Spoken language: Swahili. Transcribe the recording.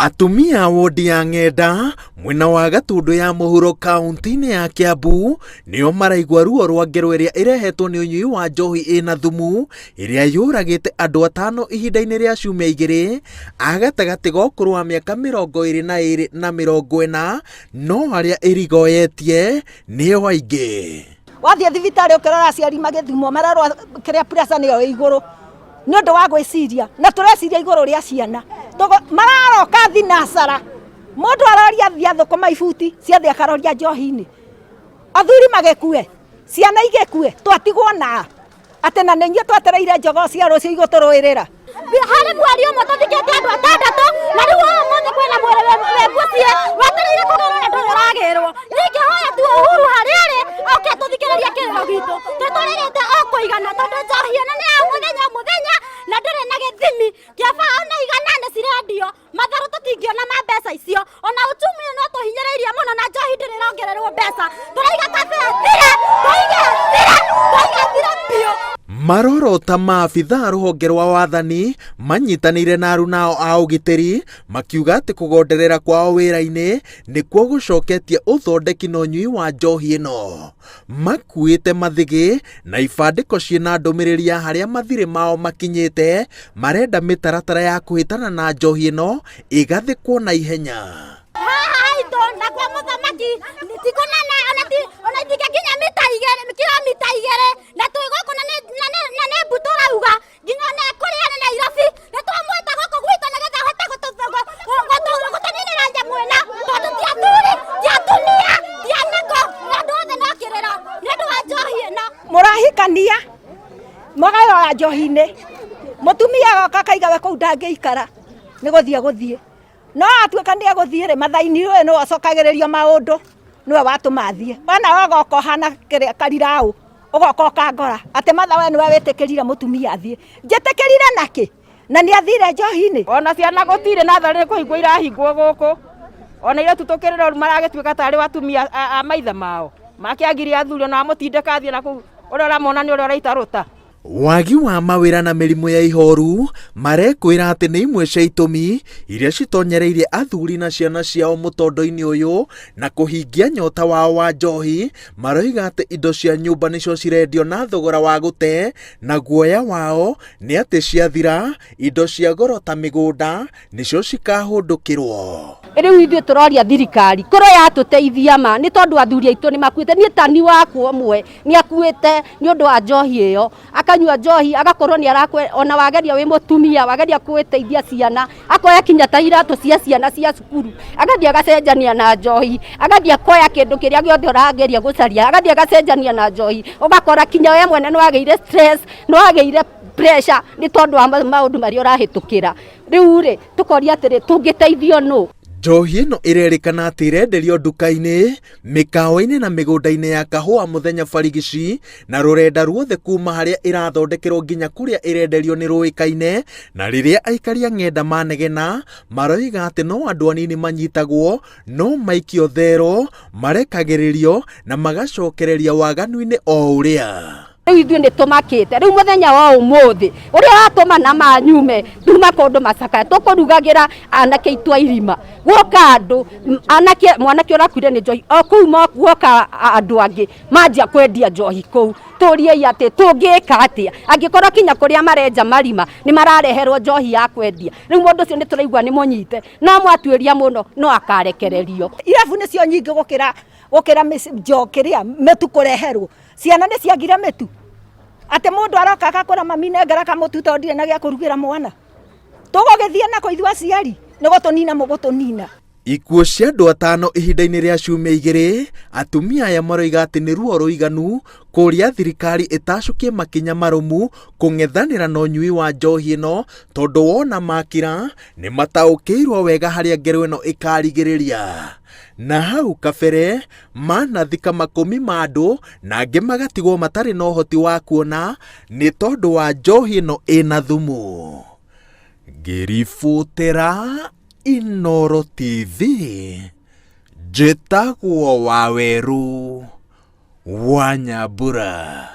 Atumia wodi ya Ng'enda mwena wa Gatundu ya Mũhuro kaunti-inĩ ya Kiambu nĩo maraigua ruo rwa ngero ĩrĩa ĩrehetwo nĩ ũnyui wa njohi ĩna thumu ĩrĩa yũragĩte andũ 5 ihinda-inĩ rĩa ciumia 2 agatagatĩ ga ũkũrũ wa mĩaka 22 na 40 no arĩa ĩrigoyetie nĩo aingĩ. Wathiĩ thibitarĩ ũkĩrora aciari magĩthimwo mararwo kĩrĩa pressure nĩyo igũrũ nĩ ũndũ wa gwĩciria na tũreciria igũrũ rĩa ciana mararoka thinacara mũndũ aroria thia thũkũma ibuti ciathi akaroria njohi-inĩ athuri magĩkue ciana igĩkue twatigwo na atĩ na nĩnyuĩ twetereire njogoo cia rũciũ igũtũrũĩrĩra harĩ mweri ũmwe tũthikĩte andũ 6 na rĩu ũmũthĩ kwĩna mwĩrĩ wĩgucie wetereire kũgerwo na ndũragĩrwo ningĩhoya tu Uhuru harĩa arĩ oke tũthikĩrĩrie kĩrĩro gitũ tũtũrĩrĩte o kũigana tondũ njohi ĩno nĩ ya mũthenya na ndĩrĩ na gĩthimi kĩaba ona igana nĩ cirendio matharũ tũtingĩona ma mbeca icio ona uchumi no tũhinyĩrĩirie mũno na njohi ndĩrĩrongererwo mbeca tũraiga kabe thire thire biũ. Marorota maabitha rũhonge rwa wathani manyitanĩire na aruna a ũgitĩri makiuga atĩ kũgonderera kwao wĩra-inĩ nĩkuo gũcoketie ũthondeki na ũnyui wa njohi ĩno. Makuĩte mathĩgĩ na ibandĩko ciĩna ndũmĩrĩri ya harĩa mathirĩ mao makinyĩte marenda mĩtaratara ya kũhĩtana na njohi ĩno ĩgathĩkwo na ihenya. Haha na kwa mũthamaki tikonana ona tigakinya kilomita 2 na twĩgũkũ na nĩ mbuto rauga nginya ona kũrĩa Nairobi nĩ twamwĩta gũkũ gwitũ nĩgetha ahote gũtũninĩra nyamũ ĩno tondũ ti athuri ti atumia ti anako na andũ othe no kĩrĩro nĩ ũndũ wa njohi ĩno. Mũrahikania mũgayora njohi-inĩ mũtumia agoka kaigaga kũu ndangĩikara nĩ gũthiĩ no atuĩka nĩ egũthiĩ mathaini ũyũ nĩ wacokagĩrĩrio maũndũ nĩwe watũmathiĩ wana wagoka hana kariraũ ugoka ukangora atĩ matha we nĩwe wĩtĩkĩrire mũtumia athiĩ njĩtĩkĩrire nakĩ na nĩ athire njohi-inĩ ona ciana gũtirĩ natharĩ kũhingwo irahingwo gũkũ ona iretu tũkĩrĩro maragĩtuĩka tarĩ watumia a maithe mao makĩagire athuri ona amũtindĩka athiĩ nakũu ũrĩa ũramona nĩ ũrĩa ũraitarũta. Wagi wa mawĩra na mĩrimũ ya ihoru marekwĩra atĩ nĩ imwe cia itũmi iria citonyereirie athuri na ciana ciao mũtondo-inĩ ũyũ na kũhingia nyota wao wa njohi. Maroiga atĩ indo cia nyũmba nĩcio cirendio na thogora wa gũte na guoya wao nĩ atĩ ciathira indo cia goro ta mĩgũnda nĩcio cikahũndũkĩrwo. Rĩu ithuĩ tũroria thirikari korwo yatũteithia ma nĩ tondũ athuri aitũ nĩ makuĩte. Niĩ tani wakwa ũmwe nĩ akuĩte nĩ ũndũ wa njohi ĩyo akanyua njohi agakorwo nĩ arakwe ona wageria wĩ mũtumia wageria kwĩteithia ciana akoya kinya ta iratũ cia ciana cia cukuru agathiĩ agacenjania na njohi agathiĩ akoya kĩndũ kĩrĩa gĩothe ũrageria gũcaria agathiĩ agacenjania na njohi ũgakora kinya we mwene nĩ wagĩire stress nĩ wagĩire pressure nĩ tondũ wa maũndũ marĩa ũrahĩtũkĩra. Rĩu rĩ tũkoria atĩrĩ tũngĩteithio nũ? Njohi ĩno ĩrerĩkana atĩ irenderio nduka-inĩ mĩkawa-inĩ na mĩgũnda-inĩ ya kahũa mũthenya barigici na rũrenda ruothe kuma harĩa ĩrathondekerwo nginya kũrĩa ĩrenderio nĩ rũĩkaine. Na rĩrĩa aikari a Ng'enda manegena maroiga atĩ no andũ anini manyitagwo no maikio thero marekagĩrĩrio na magacokereria waganu-inĩ o ũrĩa. Rĩu ithuĩ nĩ tũmakĩte rĩu mũthenya wa ũmũthĩ ũrĩa watũma na manyume nduma kũndũ macaka tũkũrugagĩra anake itwa irima guoka andũ mwanake ũrakuire nĩ njohi o kũu guoka andũ angĩ manjia kwendia njohi kũu. Tũriei atĩ tũngĩka atĩa angĩkorwo kinya kũrĩa marenja marima nĩ marareherwo njohi ya kwendia. Rĩu mũndũ ũcio nĩ tũraigua nĩ mũnyite no mwatuĩria mũno no akarekererio. Irabu nĩcio nyingĩ gũkĩra kĩrĩa mĩtu kũreherwo. Ciana nĩ ciagire mĩtu atĩ mũndũ aroka agakora mami nengera kamũtu tondũ ndirĩ na gĩa kũrugĩra mwana. Tũgũgĩthiĩ nako ithuĩ aciari nĩ gũtũnina mũgũtũnina. Ikuũ cia andũ 5 ihinda-inĩ rĩa ciumia 2 atumia aya maroiga atĩ nĩ ruo rũiganu kũrĩa thirikari ĩtacũkie makinya marũmu kũng'ethanĩra na ũnyui wa njohi ĩno tondũ wona makira nĩ mataũkĩirwo wega harĩa ngero ĩno ĩkarigĩrĩria. Na hau kabere manathika makũmi ma andũ na angĩ magatigwo matarĩ na ũhoti wa kuona nĩ tondũ wa njohi ĩno ĩna thumu. Ngĩribotera Inooro TV njĩtagwo Waweru wa Nyambura.